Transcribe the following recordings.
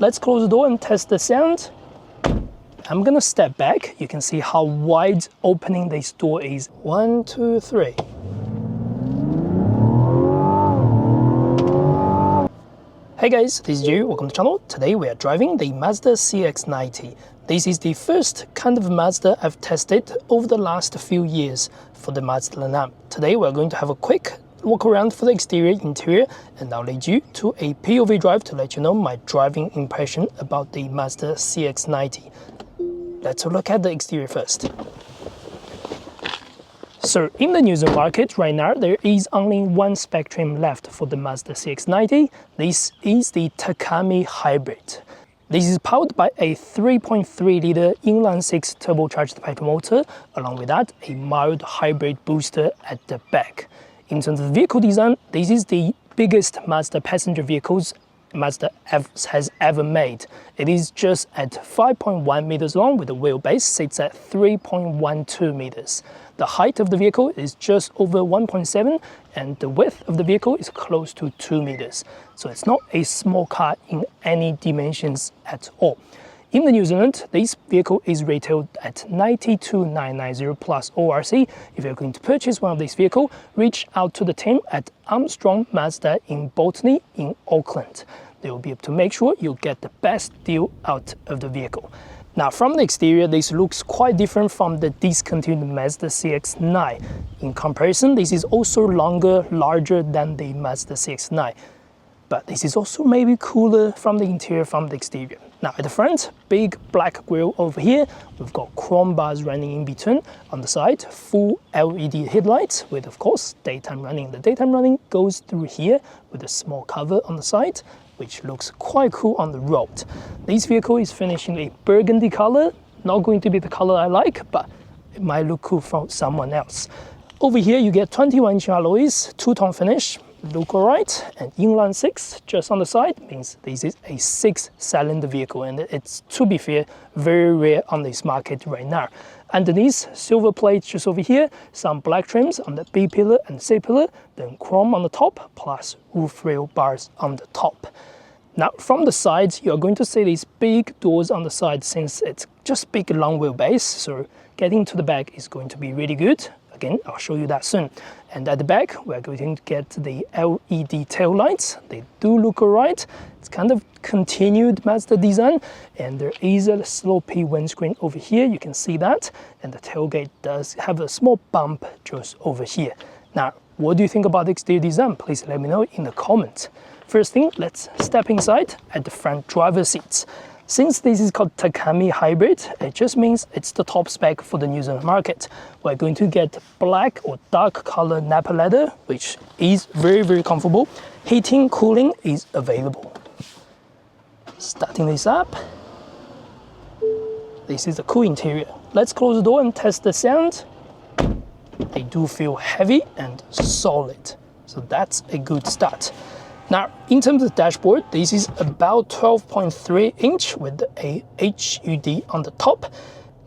let's close the door and test the sound. I'm gonna step back. You can see how wide opening this door is. 1, 2, 3. Hey guys, this is Ju, welcome to the channel. Today we are driving the Mazda CX-90. This is the first kind of Mazda I've tested over the last few years for the Mazda lineup. Today we're going to have a quick walk around for the exterior, interior, and I'll lead you to a POV drive to let you know my driving impression about the Mazda CX-90. Let's look at the exterior first. So in the New Zealand market right now, there is only one spec trim left for the Mazda CX-90. This is the Tamaki Hybrid. This is powered by a 3.3-litre inline-6 turbocharged petrol motor, along with that, a mild hybrid booster at the back. In terms of vehicle design, this is the biggest Mazda passenger vehicles Mazda has ever made. It is just at 5.1 meters long, with the wheelbase sits at 3.12 meters. The height of the vehicle is just over 1.7, and the width of the vehicle is close to 2 meters. So it's not a small car in any dimensions at all. In the New Zealand, this vehicle is retailed at 92,990 plus ORC. If you're going to purchase one of these vehicles, reach out to the team at Armstrong Mazda in Botany in Auckland. They will be able to make sure you get the best deal out of the vehicle. Now, from the exterior, this looks quite different from the discontinued Mazda CX-90. In comparison, this is also longer, larger than the Mazda CX-90. But this is also maybe cooler from the interior, from the exterior. Now at the front, big black grille over here. We've got chrome bars running in between. On the side, full LED headlights with, of course, daytime running. The daytime running goes through here with a small cover on the side, which looks quite cool on the road. This vehicle is finished in a burgundy color. Not going to be the color I like, but it might look cool for someone else. Over here, you get 21-inch alloys, two-tone finish. Look alright, and inline 6 just on the side means this is a 6-cylinder vehicle, and it's, to be fair, very rare on this market right now. Underneath, silver plates just over here, some black trims on the B pillar and C pillar, then chrome on the top, plus roof rail bars on the top. Now from the sides, you're going to see these big doors on the side since it's just big long wheelbase, so getting to the back is going to be really good. Again, I'll show you that soon. And at the back, we're going to get the LED tail lights. They do look alright. It's kind of continued Mazda design, and there is a slopey windscreen over here. You can see that, and the tailgate does have a small bump just over here. Now, what do you think about the exterior design? Please let me know in the comments. First thing, let's step inside at the front driver's seats. Since this is called Tamaki Hybrid, it just means it's the top spec for the New Zealand market. We're going to get black or dark color Napa leather, which is very, very comfortable. Heating, cooling is available. Starting this up. This is the cool interior. Let's close the door and test the sound. They do feel heavy and solid, so that's a good start. Now, in terms of the dashboard, this is about 12.3 inch with a HUD on the top.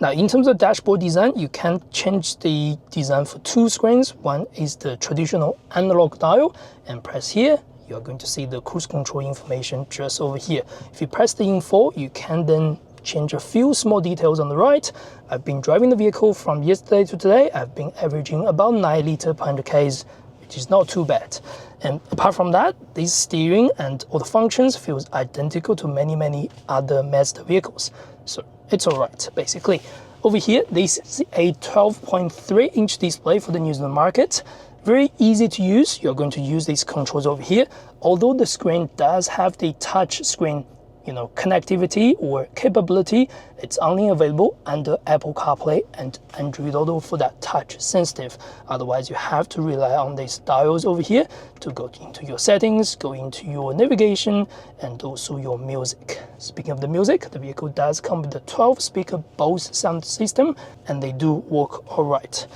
Now, in terms of dashboard design, you can change the design for 2 screens. One is the traditional analog dial, and press here, you're going to see the cruise control information just over here. If you press the info, you can then change a few small details on the right. I've been driving the vehicle from yesterday to today. I've been averaging about 9 liters per 100 Ks, which is not too bad. And apart from that, this steering and all the functions feels identical to many other Mazda vehicles. So it's all right, basically. Over here, this is a 12.3 inch display for the New Zealand market. Very easy to use. You're going to use these controls over here. Although the screen does have the touch screen, connectivity or capability, it's only available under Apple CarPlay and Android Auto for that touch sensitive. Otherwise, you have to rely on these dials over here to go into your settings, go into your navigation, and also your music. Speaking of the music, the vehicle does come with a 12-speaker Bose sound system, and they do work all right.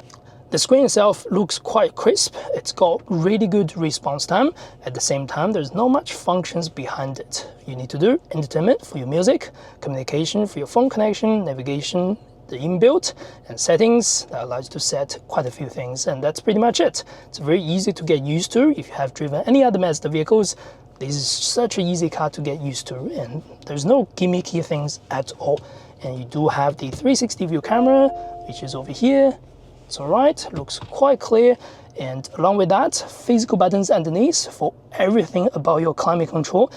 The screen itself looks quite crisp. It's got really good response time. At the same time, there's not much functions behind it. You need to do entertainment for your music, communication for your phone connection, navigation, the inbuilt, and settings that allows you to set quite a few things, and that's pretty much it. It's very easy to get used to. If you have driven any other Mazda vehicles, This is such an easy car to get used to, and there's no gimmicky things at all. And you do have the 360 view camera, which is over here. It's all right, looks quite clear. And along with that, physical buttons underneath for everything about your climate control.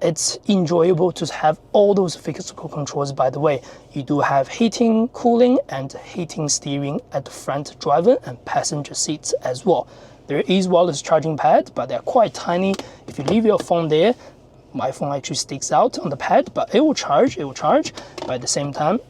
It's enjoyable to have all those physical controls. By the way, you do have heating, cooling, and heating steering at the front driver and passenger seats as well. There is wireless charging pad, but they're quite tiny. If you leave your phone there, my phone actually sticks out on the pad, but it will charge, but at the same time,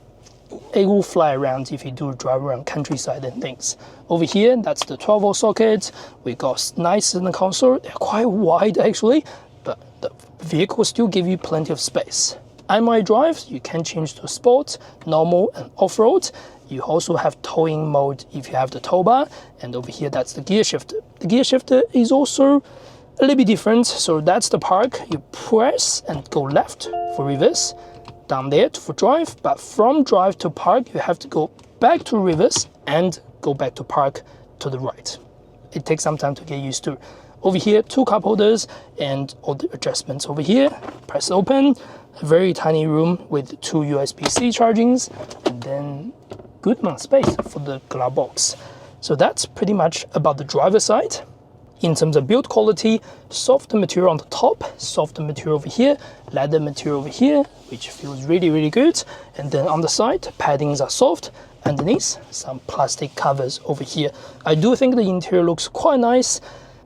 it will fly around if you do drive around countryside and things. Over here, that's the 12-volt socket. We got nice in the console. They're quite wide actually, but the vehicle still give you plenty of space. iMi Drive, you can change to sport, normal, and off-road. You also have towing mode if you have the tow bar, and over here that's the gear shifter. The gear shifter is also a little bit different. So that's the park. You press and go left for reverse, down there for drive, but from drive to park you have to go back to reverse and go back to park to the right. It takes some time to get used to. Over here, 2 cup holders and all the adjustments over here. Press open, a very tiny room with 2 USB-C chargings, and then good amount of space for the glove box. So that's pretty much about the driver side. In terms of build quality, soft material on the top, soft material over here, leather material over here, which feels really, really good. And then on the side, paddings are soft. Underneath, some plastic covers over here. I do think the interior looks quite nice,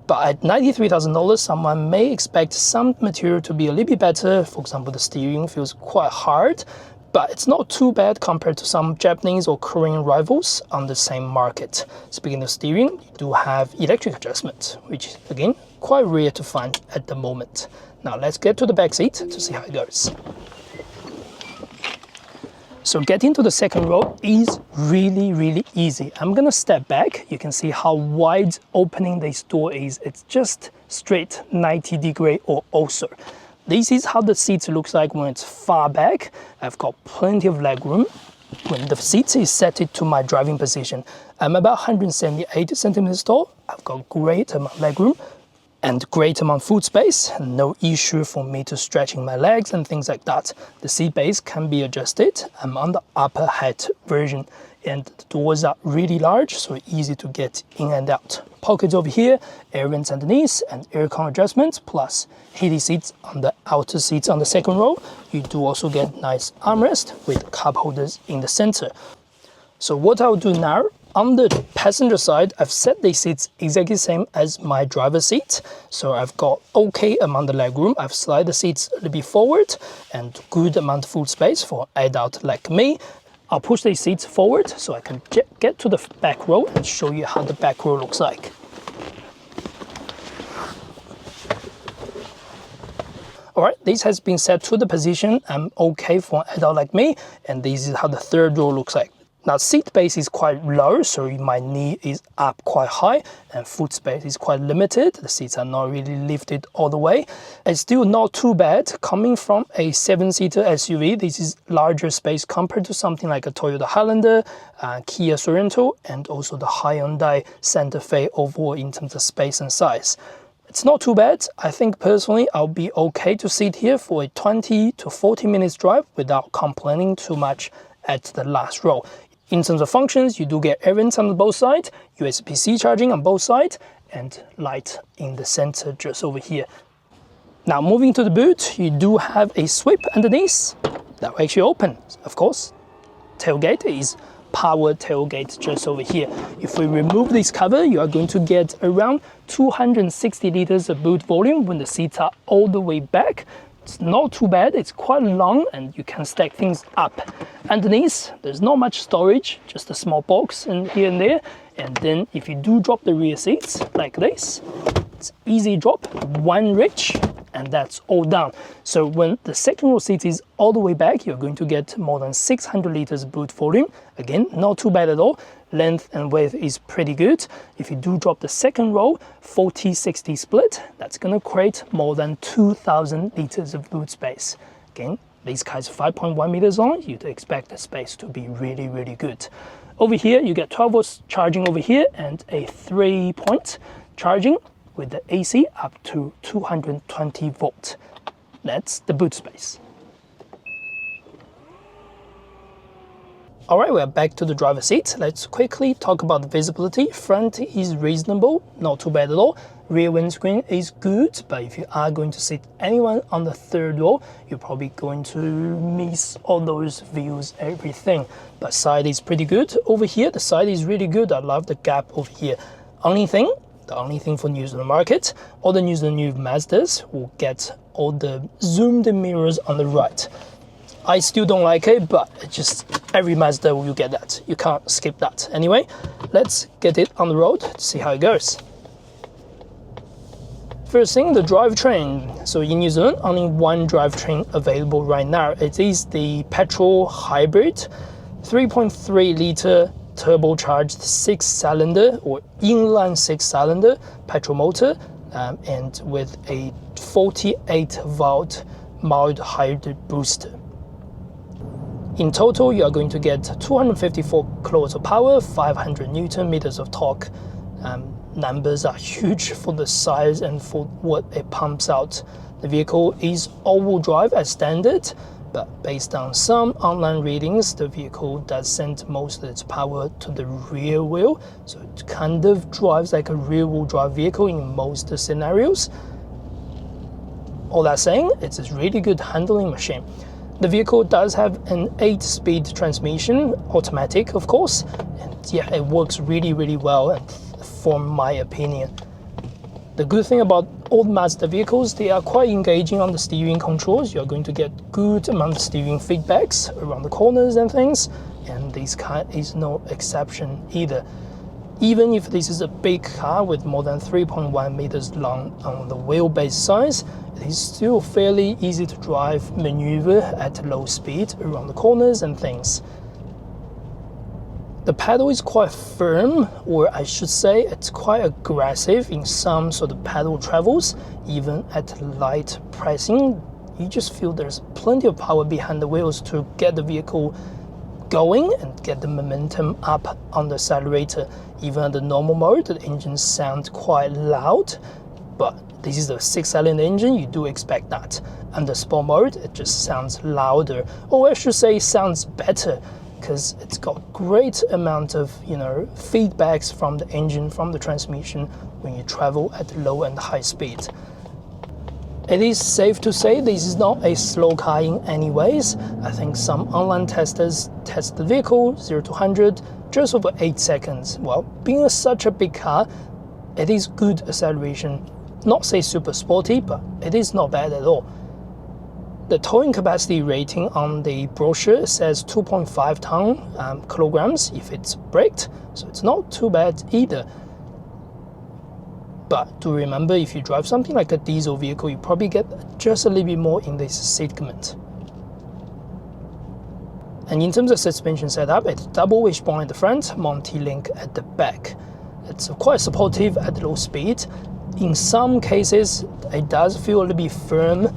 but at $93,000, someone may expect some material to be a little bit better. For example, the steering feels quite hard, but it's not too bad compared to some Japanese or Korean rivals on the same market. Speaking of steering, you do have electric adjustment, which is again quite rare to find at the moment. Now let's get to the back seat to see how it goes. So getting to the second row is really, really easy. I'm gonna step back. You can see how wide opening this door is. It's just straight 90-degree or also. This is how the seat looks like when it's far back. I've got plenty of leg room. When the seat is set to my driving position, I'm about 178 centimeters tall. I've got great amount of leg room and great amount of foot space. No issue for me to stretching my legs and things like that. The seat base can be adjusted. I'm on the upper height version, and the doors are really large, so easy to get in and out. Pockets over here, air vents underneath, and aircon adjustment, plus heated seats on the outer seats on the second row. You do also get nice armrest with cup holders in the center. So what I'll do now, on the passenger side, I've set the seats exactly the same as my driver's seat. So I've got okay amount of leg room. I've slid the seats a little bit forward and good amount of foot space for an adult like me. I'll push these seats forward so I can get to the back row and show you how the back row looks like. All right, this has been set to the position I'm okay for an adult like me, and this is how the third row looks like. Now, seat base is quite low, so my knee is up quite high, and foot space is quite limited. The seats are not really lifted all the way. It's still not too bad. Coming from a 7-seater SUV, this is larger space compared to something like a Toyota Highlander, Kia Sorento, and also the Hyundai Santa Fe overall in terms of space and size. It's not too bad. I think personally I'll be okay to sit here for a 20 to 40 minutes drive without complaining too much at the last row. In terms of functions, you do get air vents on both sides, USB-C charging on both sides, and light in the center just over here. Now moving to the boot, you do have a sweep underneath that will actually open, of course. Tailgate is power tailgate just over here. If we remove this cover, you are going to get around 260 liters of boot volume when the seats are all the way back. It's not too bad, it's quite long and you can stack things up. Underneath, there's not much storage, just a small box in here and there. And then if you do drop the rear seats like this, it's easy drop, one reach, and that's all down. So when the second row seat is all the way back, you're going to get more than 600 liters boot volume. Again, not too bad at all. Length and width is pretty good. If you do drop the second row, 40-60 split, that's gonna create more than 2,000 liters of boot space. Again, these cars are 5.1 meters long, you'd expect the space to be really, really good. Over here, you get 12 volts charging over here and a 3-point charging with the AC up to 220 volt. That's the boot space. Alright, we're back to the driver's seat. Let's quickly talk about the visibility. Front is reasonable, not too bad at all. Rear windscreen is good, but if you are going to sit anyone on the third row, you're probably going to miss all those views, everything. But side is pretty good. Over here, the side is really good. I love the gap over here. The only thing for New Zealand market, all the New Zealand new Mazdas will get all the zoomed mirrors on the right. I still don't like it, but it's just every Mazda will get that. You can't skip that. Anyway, let's get it on the road to see how it goes. First thing, the drivetrain. So in New Zealand, only one drivetrain available right now. It is the petrol hybrid, 3.3 litre turbocharged 6-cylinder or inline 6-cylinder petrol motor, and with a 48 volt mild hybrid booster. In total, you are going to get 254 kilowatts of power, 500 Newton meters of torque. Numbers are huge for the size and for what it pumps out. The vehicle is all-wheel drive as standard, but based on some online readings, the vehicle does send most of its power to the rear wheel, so it kind of drives like a rear-wheel drive vehicle in most scenarios. All that saying, it's a really good handling machine. The vehicle does have an 8-speed transmission, automatic of course, and yeah, it works really, really well, and for my opinion. The good thing about old Mazda vehicles, they are quite engaging on the steering controls. You're going to get good amount of steering feedbacks around the corners and things, and this car is no exception either. Even if this is a big car with more than 3.1 meters long on the wheelbase size, it is still fairly easy to drive, maneuver at low speed around the corners and things. The pedal is quite firm, or I should say it's quite aggressive in some sort of pedal travels. Even at light pressing, you just feel there's plenty of power behind the wheels to get the vehicle going and get the momentum up on the accelerator. Even at the normal mode, the engine sounds quite loud, but this is the 6-cylinder engine, you do expect that. And the sport mode, it just sounds louder, or I should say sounds better, because it's got great amount of feedbacks from the engine, from the transmission when you travel at low and high speed. It is safe to say this is not a slow car in any ways. I think some online testers test the vehicle 0 to 100 just over 8 seconds. Well, being such a big car, it is good acceleration. Not say super sporty, but it is not bad at all. The towing capacity rating on the brochure says 2.5 ton kilograms if it's braked, so it's not too bad either. But do remember, if you drive something like a diesel vehicle, you probably get just a little bit more in this segment. And in terms of suspension setup, it's double wishbone at the front, multi-link at the back. It's quite supportive at low speed. In some cases, it does feel a little bit firm,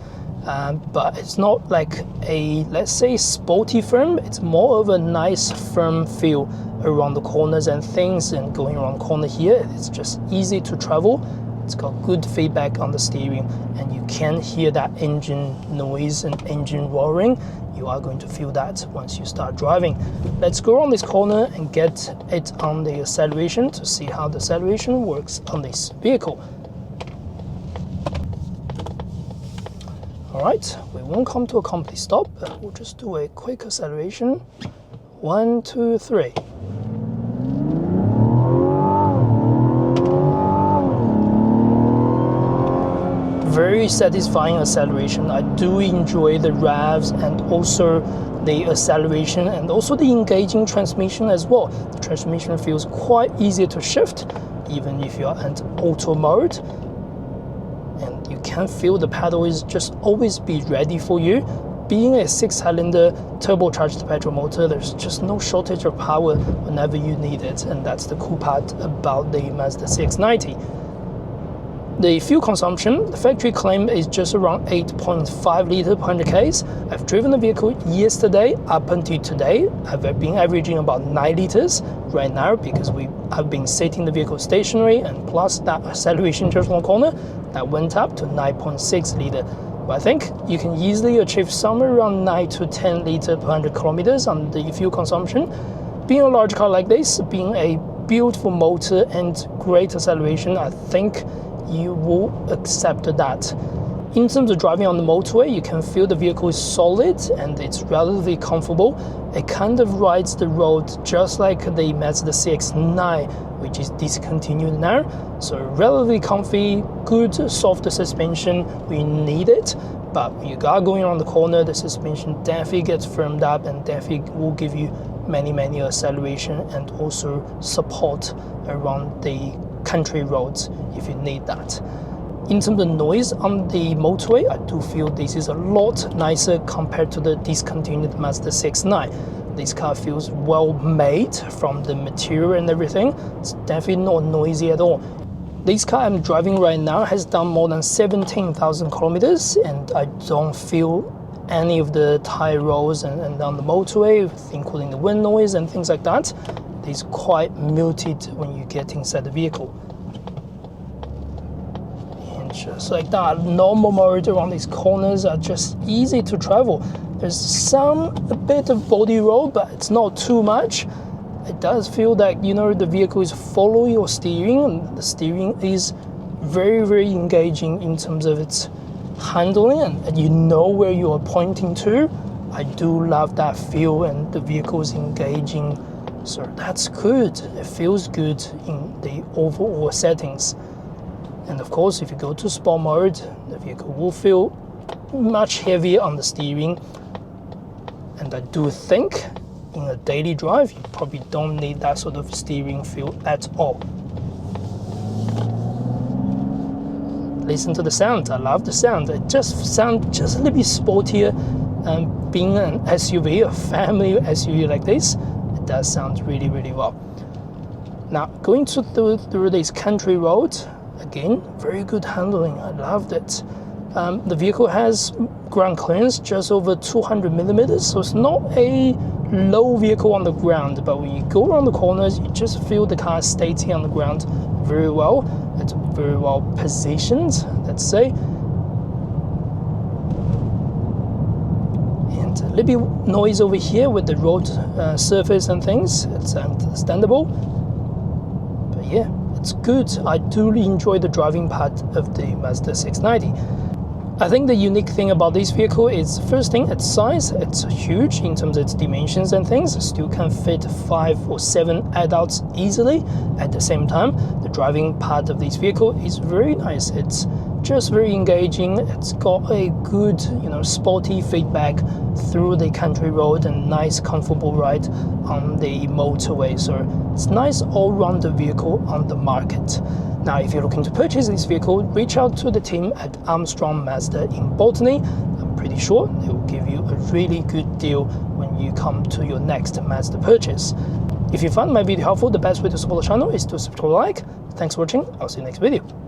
but it's not like a, let's say, sporty firm. It's more of a nice firm feel around the corners and things, and going around the corner here, it's just easy to travel. It's got good feedback on the steering, and you can hear that engine noise and engine roaring. You are going to feel that once you start driving. Let's go around this corner and get it on the acceleration to see how the acceleration works on this vehicle. All right, we won't come to a complete stop, but we'll just do a quick acceleration. 1, 2, 3. Very satisfying acceleration. I do enjoy the revs and also the acceleration and also the engaging transmission as well. The transmission feels quite easy to shift, even if you're in auto mode. And you can feel the pedal is just always be ready for you. Being a 6-cylinder turbocharged petrol motor, there's just no shortage of power whenever you need it, and that's the cool part about the Mazda CX-90. The fuel consumption, the factory claim is just around 8.5 litre per 100 k's. I've driven the vehicle yesterday up until today. I've been averaging about 9 litres right now because I've been setting the vehicle stationary, and plus that acceleration just on the corner, that went up to 9.6 litre. But I think you can easily achieve somewhere around 9 to 10 litre per 100 kilometers on the fuel consumption. Being a large car like this, being a beautiful motor and great acceleration, I think you will accept that. In terms of driving on the motorway, you can feel the vehicle is solid and it's relatively comfortable. It kind of rides the road just like the Mazda CX-90, which is discontinued now. So relatively comfy, good soft suspension, we need it. But when you are going around the corner, the suspension definitely gets firmed up and definitely will give you many acceleration and also support around the country roads if you need that. In terms of noise on the motorway, I do feel this is a lot nicer compared to the discontinued Mazda CX-90. This car feels well made from the material and everything. It's definitely not noisy at all. This car I'm driving right now has done more than 17,000 kilometers, and I don't feel any of the tire rolls and on the motorway, including the wind noise and things like that. It's quite muted when you get inside the vehicle. And just like that, normal mode around these corners are just easy to travel. There's a bit of body roll, but it's not too much. It does feel that, you know, the vehicle is following your steering, and the steering is very engaging in terms of its handling, and you know where you are pointing to. I do love that feel, and the vehicle is engaging, so that's good. It feels good in the overall settings. And of course, if you go to sport mode, the vehicle will feel much heavier on the steering. And I do think in a daily drive, you probably don't need that sort of steering feel at all. Listen to the sound. I love the sound. It just sounds just a little bit sportier. Being an SUV, a family SUV like this, it does sound really well. Now, going through this country road, again, very good handling. I loved it. The vehicle has ground clearance just over 200 millimeters, so it's not a low vehicle on the ground, but when you go around the corners, you just feel the car stating on the ground very well. It's very well positioned, let's say. And a little bit noise over here with the road surface and things, it's understandable. But yeah, it's good. I do enjoy the driving part of the Mazda CX-90. I think the unique thing about this vehicle is, first thing, its size. It's huge in terms of its dimensions and things. It still can fit 5 or 7 adults easily. At the same time, the driving part of this vehicle is very nice. It's just very engaging. It's got a good, sporty feedback through the country road and nice, comfortable ride on the motorway. So it's nice all-round vehicle on the market. Now, if you're looking to purchase this vehicle, reach out to the team at Armstrong Mazda in Botany. I'm pretty sure they will give you a really good deal when you come to your next Mazda purchase. If you found my video helpful, the best way to support the channel is to subscribe. Thanks for watching. I'll see you next video.